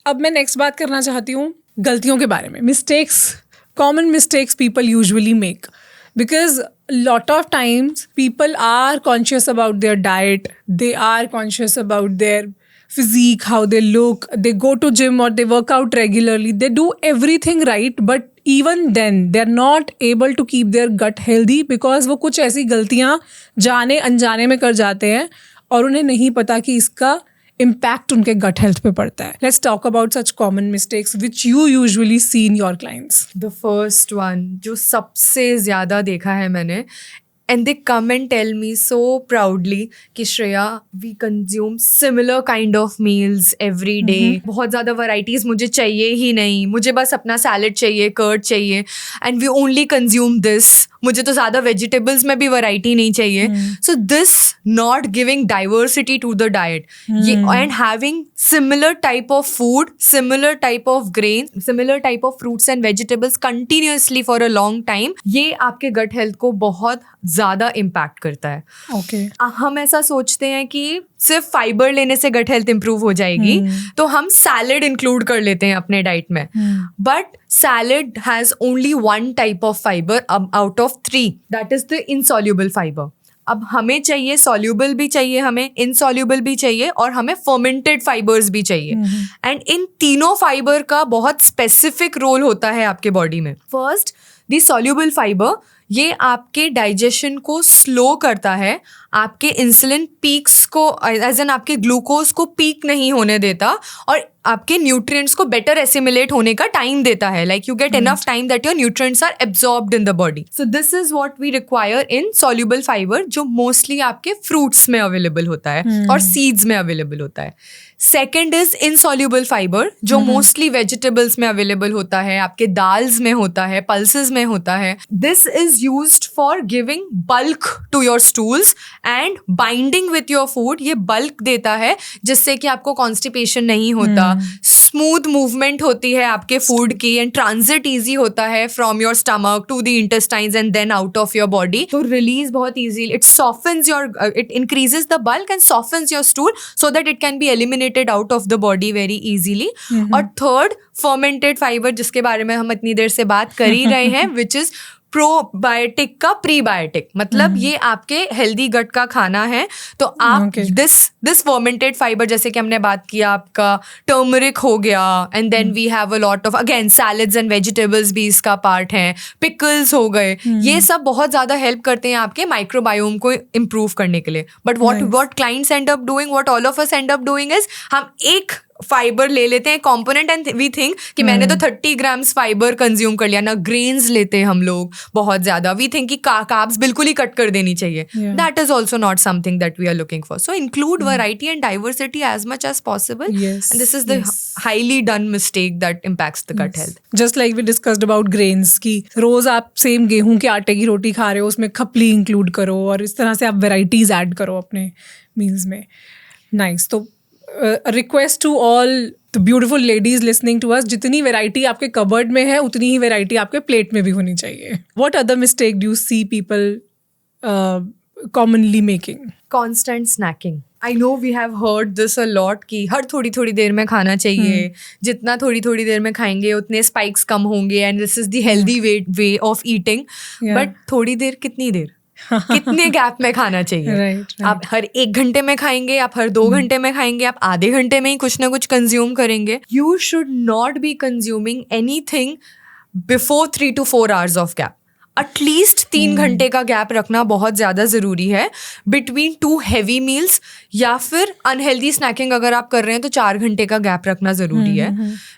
अब मैं नेक्स्ट बात करना चाहती हूँ गलतियों के बारे में. Mistakes, common mistakes people usually make, because a lot of times people are conscious about their diet, they are conscious about their physique, how they look, they go to gym or they work out regularly, they do everything right, but even then they're not able to keep their gut healthy because वो कुछ ऐसी गलतियाँ जाने अनजाने में कर जाते हैं और उन्हें नहीं पता कि इसका इम्पैक्ट उनके गट हेल्थ पे पड़ता है. Let's talk about such common mistakes which you usually see in your clients. The first one जो सबसे ज़्यादा देखा है मैंने, and they come and tell me so proudly कि Shreya we consume similar kind of meals every day. बहुत ज़्यादा varieties मुझे चाहिए ही नहीं, मुझे बस अपना salad चाहिए, curd चाहिए, and we only consume this. मुझे तो ज़्यादा vegetables में भी variety नहीं चाहिए. So this not giving diversity to the diet and having similar type of food, similar type of grain, similar type of fruits and vegetables continuously for a long time, ये आपके gut health को बहुत ज़्यादा impact करता है. Okay. हम ऐसा सोचते हैं कि सिर्फ फाइबर लेने से गट हेल्थ इंप्रूव हो जाएगी, तो हम सैलेड इंक्लूड कर लेते हैं अपने डाइट में. But salad has only one type of fibre out of 3, that is the insoluble fibre. अब हमें चाहिए सॉल्युबल भी चाहिए, हमें इनसॉल्युबल भी चाहिए और हमें फर्मेंटेड फाइबर्स भी चाहिए. एंड इन तीनों फाइबर का बहुत स्पेसिफिक रोल होता है आपके बॉडी में. फर्स्ट, द सॉल्युबल फाइबर, ये आपके डाइजेशन को स्लो करता है, आपके इंसुलिन पीक्स को एज एन आपके ग्लूकोज को पीक नहीं होने देता और आपके न्यूट्रिएंट्स को बेटर एसिमिलेट होने का टाइम देता है. Like you get enough time that your nutrients are absorbed in the body. So this is what we require in soluble fibre, जो मोस्टली आपके फ्रूट्स में अवेलेबल होता है और सीड्स में अवेलेबल होता है. सेकेंड इज इनसॉल्युबल फाइबर, जो मोस्टली वेजिटेबल्स में अवेलेबल होता है, आपके दाल्स में होता है, पल्सेस में होता है. This is used for giving bulk to your stools and binding with your food. ये बल्क देता है जिससे कि आपको कॉन्स्टिपेशन नहीं होता, स्मूथ मूवमेंट होती है आपके फूड की एंड ट्रांजिट ईजी होता है from your stomach to the intestines and then out of your body. तो रिलीज बहुत easy, it softens your, it increases the bulk and softens your stool so that it can be eliminated out of the body very easily. और third, fermented fibre, जिसके बारे में हम इतनी देर से बात कर ही रहे हैं, विच इज प्रोबायोटिक का प्रीबायोटिक. मतलब ये आपके हेल्दी गट का खाना है. तो आप दिस फर्मेंटेड फाइबर, जैसे कि हमने बात किया, आपका टर्मरिक हो गया, and then we have a lot of again salads and vegetables भी इसका पार्ट हैं, पिकल्स हो गए, ये सब बहुत ज़्यादा हेल्प करते हैं आपके माइक्रोबायोम को इम्प्रूव करने के लिए. But what clients and up doing, what all of us and up doing is, हम एक फाइबर ले लेते हैं कंपोनेंट एंड वी थिंक कि मैंने तो 30 ग्राम्स फाइबर कंज्यूम कर लिया ना. ग्रेन्स लेते हैं हम लोग बहुत ज्यादा, वी थिंक कि कार्ब्स बिल्कुल ही कट कर देनी चाहिए. That is also not something that we are looking for. So include variety and diversity as much as possible. And this is the highly done mistake that impacts the gut health. Just like we discussed about grains की, रोज आप same गेहूं के आटे की रोटी खा रहे हो, उसमें खपली इंक्लूड करो और इस तरह से आप वेराइटीज ऐड करो अपने मील्स में. नाइस. तो request to all the beautiful ladies listening to us, जितनी वैरायटी आपके कबर्ड में है उतनी ही वैरायटी आपके प्लेट में भी होनी चाहिए. What other mistake do you see people commonly making? Constant snacking. I know we have heard this a lot कि हर थोड़ी थोड़ी देर में खाना चाहिए, जितना थोड़ी थोड़ी देर में खाएंगे उतने स्पाइक्स कम होंगे and this is the healthy way of eating. But थोड़ी देर कितनी देर कितने गैप में खाना चाहिए? right. आप हर 1 घंटे में खाएंगे, आप हर 2 घंटे में खाएंगे, आप आधे घंटे में ही कुछ ना कुछ कंज्यूम करेंगे. You should not be consuming anything before 3 to 4 hours of gap. At least 3 घंटे का गैप रखना बहुत ज़्यादा ज़रूरी है बिटवीन 2 हैवी मील्स, या फिर अनहेल्दी स्नैकिंग अगर आप कर रहे हैं तो 4 घंटे का गैप रखना ज़रूरी है.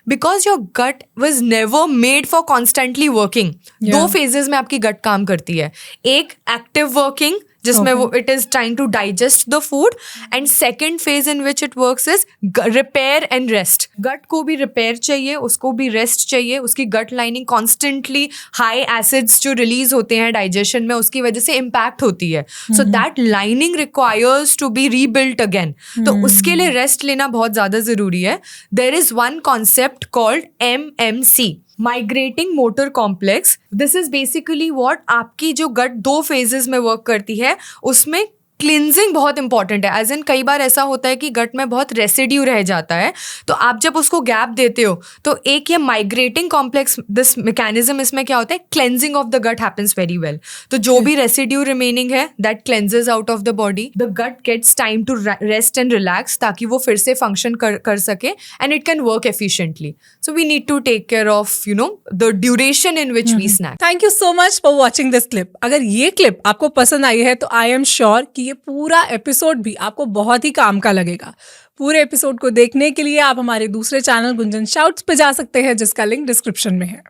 Because your gut was never made for constantly working. 2 phases में आपकी गट काम करती है. एक एक्टिव वर्किंग जिसमें वो it is trying to digest the food, and second phase in which it works is repair and rest. Gut को भी रिपेयर चाहिए, उसको भी रेस्ट चाहिए. उसकी gut lining constantly high acids जो रिलीज होते हैं डाइजेशन में, उसकी वजह से इम्पैक्ट होती है. So that lining requires to be rebuilt again. तो उसके लिए रेस्ट लेना बहुत ज़्यादा ज़रूरी है. There is one concept called MMC, migrating motor complex. This is basically what आपकी जो गट 2 फेजेस में वर्क करती है, उसमें क्लिनजिंग बहुत इंपॉर्टेंट है. एज इन कई बार ऐसा होता है कि गट में बहुत रेसिड्यू रह जाता है, तो आप जब उसको गैप देते हो तो एक ये माइग्रेटिंग कॉम्प्लेक्स दिस मैकेनिज्म, इसमें क्या होता है, cleansing of the gut happens very well. तो जो भी रेसिड्यू रिमेनिंग है that cleanses out of the body, the gut gets time to rest and relax, ताकि वो फिर से फंक्शन कर सके and it can work efficiently. So we need to take care of the duration in which we snack. Thank you so much for watching this clip. अगर ये clip आपको पसंद आई है तो आई एम श्योर कि ये पूरा एपिसोड भी आपको बहुत ही काम का लगेगा. पूरे एपिसोड को देखने के लिए आप हमारे दूसरे चैनल गुंजन शाउट्स पे जा सकते हैं, जिसका लिंक डिस्क्रिप्शन में है.